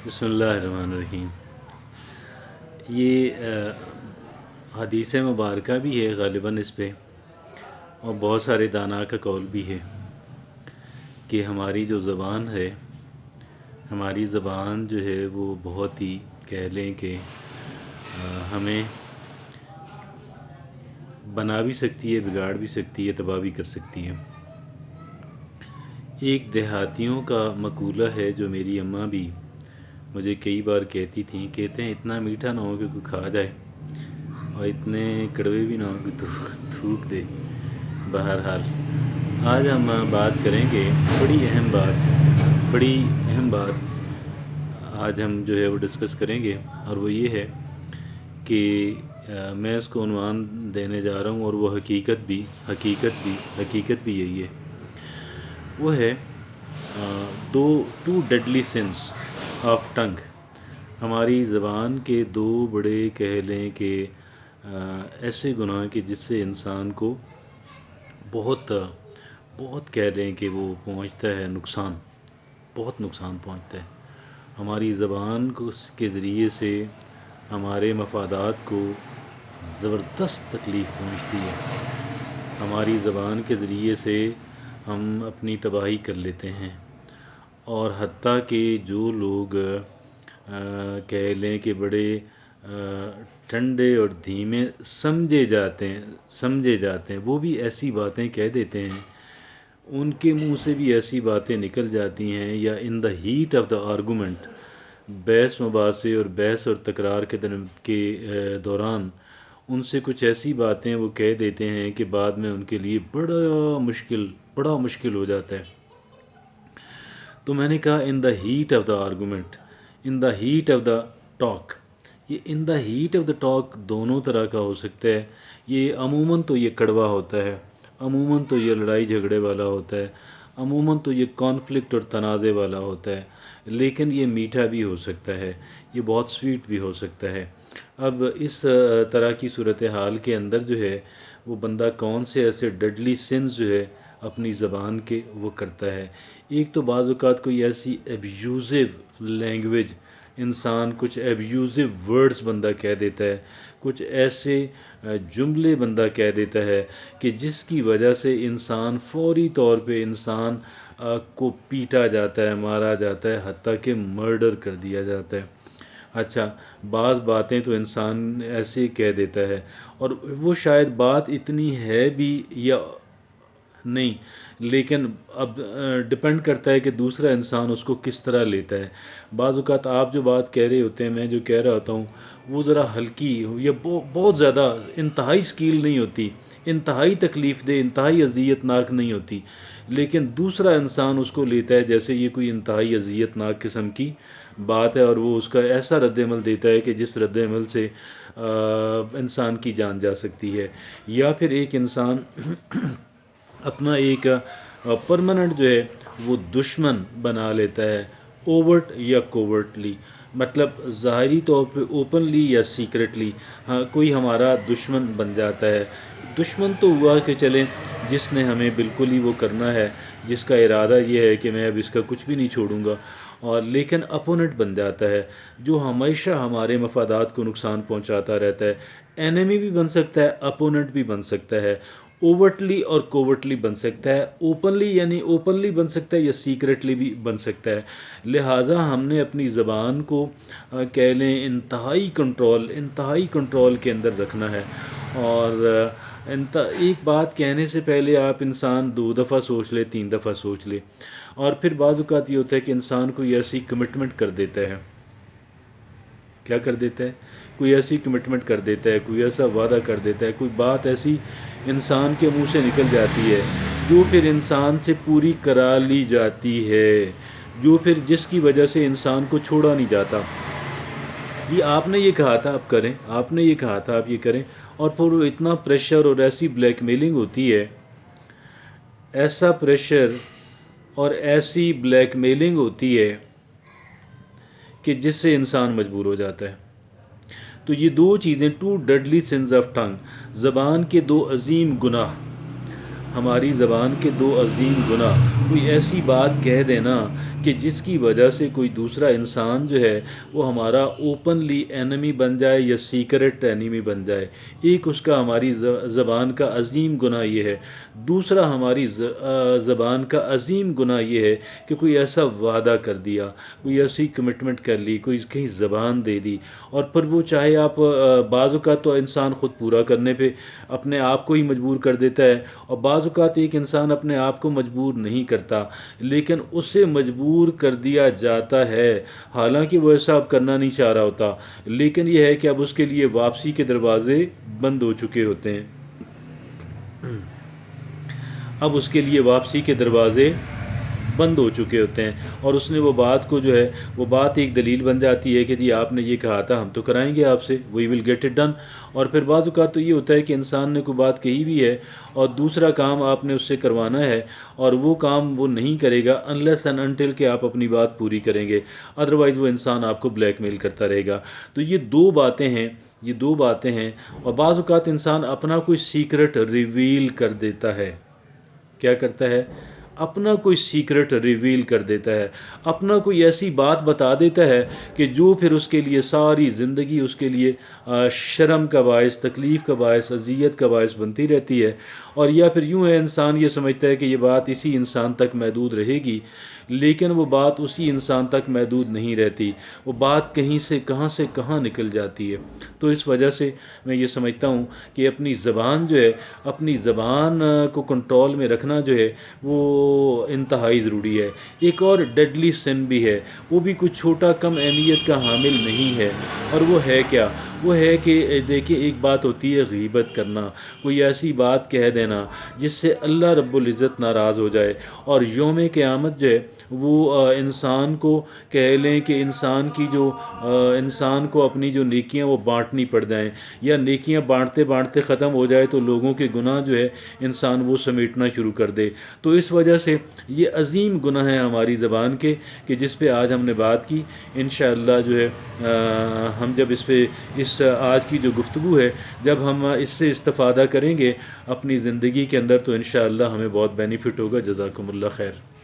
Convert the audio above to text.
بسم اللہ الرحمن الرحیم۔ یہ حدیث مبارکہ بھی ہے غالباً اس پہ، اور بہت سارے دانا کا قول بھی ہے کہ ہماری جو زبان ہے، ہماری زبان جو ہے وہ بہت ہی کہہ لیں کہ ہمیں بنا بھی سکتی ہے، بگاڑ بھی سکتی ہے، تباہ بھی کر سکتی ہے۔ ایک دیہاتیوں کا مقولہ ہے جو میری اماں بھی مجھے کئی بار کہتی تھیں، کہتے ہیں اتنا میٹھا نہ ہو کہ کوئی کھا جائے اور اتنے کڑوے بھی نہ ہو کہ تھوک دے۔ بہرحال آج ہم بات کریں گے بڑی اہم بات آج ہم جو ہے وہ ڈسکس کریں گے، اور وہ یہ ہے کہ میں اس کو عنوان دینے جا رہا ہوں، اور وہ حقیقت بھی یہی ہے۔ وہ ہے too deadly sense of tongue. ہماری زبان کے دو بڑے کہہ لیں کہ ایسے گناہ کہ جس سے انسان کو بہت کہہ لیں کہ وہ پہنچتا ہے نقصان، بہت نقصان پہنچتا ہے۔ ہماری زبان کے ذریعے سے ہمارے مفادات کو زبردست تکلیف پہنچتی ہے۔ ہماری زبان کے ذریعے سے ہم اپنی تباہی کر لیتے ہیں، اور حتیٰ کہ جو لوگ کہہ لیں کہ بڑے ٹھنڈے اور دھیمے سمجھے جاتے ہیں، وہ بھی ایسی باتیں کہہ دیتے ہیں، ان کے منہ سے بھی ایسی باتیں نکل جاتی ہیں، یا in the heat of the argument, بحث مباحثے اور بحث اور تکرار کے دوران ان سے کچھ ایسی باتیں وہ کہہ دیتے ہیں کہ بعد میں ان کے لیے بڑا مشکل ہو جاتا ہے۔ تو میں نے کہا in the heat of the argument, in the heat of the talk. یہ in the heat of the talk دونوں طرح کا ہو سکتا ہے۔ یہ عموماً تو یہ کڑوا ہوتا ہے، عموماً تو یہ لڑائی جھگڑے والا ہوتا ہے، عموماً تو یہ کانفلکٹ اور تنازع والا ہوتا ہے، لیکن یہ میٹھا بھی ہو سکتا ہے، یہ بہت سویٹ بھی ہو سکتا ہے۔ اب اس طرح کی صورتحال کے اندر جو ہے وہ بندہ کون سے ایسے ڈیڈلی سنز جو ہے اپنی زبان کے وہ کرتا ہے۔ ایک تو بعض اوقات کوئی ایسی ایبیوزو لینگویج، انسان کچھ ایبیوزو ورڈز بندہ کہہ دیتا ہے، کچھ ایسے جملے بندہ کہہ دیتا ہے کہ جس کی وجہ سے انسان فوری طور پہ انسان کو پیٹا جاتا ہے، مارا جاتا ہے، حتیٰ کہ مرڈر کر دیا جاتا ہے۔ اچھا، بعض باتیں تو انسان ایسے کہہ دیتا ہے، اور وہ شاید بات اتنی ہے بھی یا نہیں، لیکن اب ڈپینڈ کرتا ہے کہ دوسرا انسان اس کو کس طرح لیتا ہے۔ بعض اوقات آپ جو بات کہہ رہے ہوتے ہیں، میں جو کہہ رہا ہوتا ہوں، وہ ذرا ہلکی یا بہت زیادہ انتہائی اسکیل نہیں ہوتی، انتہائی تکلیف دہ، انتہائی اذیت ناک نہیں ہوتی، لیکن دوسرا انسان اس کو لیتا ہے جیسے یہ کوئی انتہائی اذیت ناک قسم کی بات ہے، اور وہ اس کا ایسا رد عمل دیتا ہے کہ جس رد عمل سے انسان کی جان جا سکتی ہے۔ یا پھر ایک انسان اپنا ایک پرماننٹ جو ہے وہ دشمن بنا لیتا ہے، اوورٹ یا کوورٹلی، مطلب ظاہری طور پہ اوپنلی یا سیکرٹلی، کوئی ہمارا دشمن بن جاتا ہے۔ دشمن تو ہوا کہ چلیں جس نے ہمیں بالکل ہی وہ کرنا ہے، جس کا ارادہ یہ ہے کہ میں اب اس کا کچھ بھی نہیں چھوڑوں گا، اور لیکن اپوننٹ بن جاتا ہے جو ہمیشہ ہمارے مفادات کو نقصان پہنچاتا رہتا ہے۔ اینیمی بھی بن سکتا ہے، اپوننٹ بھی بن سکتا ہے، اوورٹلی اور کوورٹلی بن سکتا ہے، اوپنلی یعنی اوپنلی بن سکتا ہے یا سیکرٹلی بھی بن سکتا ہے۔ لہٰذا ہم نے اپنی زبان کو کہہ لیں انتہائی کنٹرول کے اندر رکھنا ہے، اور ایک بات کہنے سے پہلے آپ انسان 2 دفعہ سوچ لے، 3 دفعہ سوچ لے۔ اور پھر بعض اوقات یہ ہوتا ہے کہ انسان کوئی ایسی کمٹمنٹ کر دیتا ہے، کیا کر دیتا ہے؟ کوئی ایسی کمٹمنٹ کر دیتا ہے، کوئی ایسا وعدہ کر دیتا ہے، کوئی بات ایسی انسان کے منہ سے نکل جاتی ہے جو پھر انسان سے پوری کرا لی جاتی ہے، جو پھر جس کی وجہ سے انسان کو چھوڑا نہیں جاتا۔ یہ آپ نے یہ کہا تھا آپ کریں، آپ نے یہ کہا تھا آپ یہ کریں، اور پھر وہ اتنا پریشر اور ایسی بلیک میلنگ ہوتی ہے، ایسا پریشر اور ایسی بلیک میلنگ ہوتی ہے کہ جس سے انسان مجبور ہو جاتا ہے۔ تو یہ 2 چیزیں، 2 ڈیڈلی سنز آف ٹنگ، زبان کے 2 عظیم گناہ، ہماری زبان کے 2 عظیم گناہ، کوئی ایسی بات کہہ دینا کہ جس کی وجہ سے کوئی دوسرا انسان جو ہے وہ ہمارا اوپنلی اینمی بن جائے یا سیکرٹ اینمی بن جائے۔ ایک اس کا ہماری زبان کا عظیم گناہ یہ ہے، دوسرا ہماری زبان کا عظیم گناہ یہ ہے کہ کوئی ایسا وعدہ کر دیا، کوئی ایسی کمٹمنٹ کر لی، کوئی کہیں زبان دے دی، اور پھر وہ چاہے آپ بعض اوقات تو انسان خود پورا کرنے پہ اپنے آپ کو ہی مجبور کر دیتا ہے، اور بعض اوقات ایک انسان اپنے آپ کو مجبور نہیں کرتا لیکن اسے مجبور کر دیا جاتا ہے، حالانکہ وہ ایسا اب کرنا نہیں چاہ رہا ہوتا، لیکن یہ ہے کہ اب اس کے لیے واپسی کے دروازے بند ہو چکے ہوتے ہیں۔ اب اس کے لیے واپسی کے دروازے بند ہو چکے ہوتے ہیں، اور اس نے وہ بات کو جو ہے وہ بات ایک دلیل بن جاتی ہے کہ جی آپ نے یہ کہا تھا، ہم تو کرائیں گے آپ سے، وی ول گیٹ اٹ ڈن۔ اور پھر بعض اوقات تو یہ ہوتا ہے کہ انسان نے کوئی بات کہی بھی ہے اور دوسرا کام آپ نے اس سے کروانا ہے، اور وہ کام وہ نہیں کرے گا انلیس اینڈ انٹل کہ آپ اپنی بات پوری کریں گے، ادروائز وہ انسان آپ کو بلیک میل کرتا رہے گا۔ تو یہ دو باتیں ہیں، اور بعض اوقات انسان اپنا کوئی سیکرٹ ریویل کر دیتا ہے۔ کیا کرتا ہے؟ اپنا کوئی سیکرٹ ریویل کر دیتا ہے، اپنا کوئی ایسی بات بتا دیتا ہے کہ جو پھر اس کے لیے ساری زندگی اس کے لیے شرم کا باعث، تکلیف کا باعث، اذیت کا باعث بنتی رہتی ہے۔ اور یا پھر یوں ہے، انسان یہ سمجھتا ہے کہ یہ بات اسی انسان تک محدود رہے گی، لیکن وہ بات اسی انسان تک محدود نہیں رہتی، وہ بات کہیں سے کہاں نکل جاتی ہے۔ تو اس وجہ سے میں یہ سمجھتا ہوں کہ اپنی زبان جو ہے، اپنی زبان کو کنٹرول میں رکھنا جو ہے وہ انتہائی ضروری ہے۔ ایک اور ڈیڈلی سن بھی ہے، وہ بھی کچھ چھوٹا کم اہمیت کا حامل نہیں ہے، اور وہ ہے کیا؟ وہ ہے کہ دیکھیں، ایک بات ہوتی ہے غیبت کرنا، کوئی ایسی بات کہہ دینا جس سے اللہ رب العزت ناراض ہو جائے، اور یوم قیامت جو ہے وہ انسان کو کہہ لیں کہ انسان کو اپنی جو نیکیاں وہ بانٹنی پڑ جائیں، یا نیکیاں بانٹتے بانٹتے ختم ہو جائے تو لوگوں کے گناہ جو ہے انسان وہ سمیٹنا شروع کر دے۔ تو اس وجہ سے یہ عظیم گناہ ہے ہماری زبان کے، کہ جس پہ آج ہم نے بات کی۔ انشاءاللہ جو ہے ہم جب اس آج کی جو گفتگو ہے، جب ہم اس سے استفادہ کریں گے اپنی زندگی کے اندر، تو انشاءاللہ ہمیں بہت بینیفٹ ہوگا۔ جزاکم اللہ خیر۔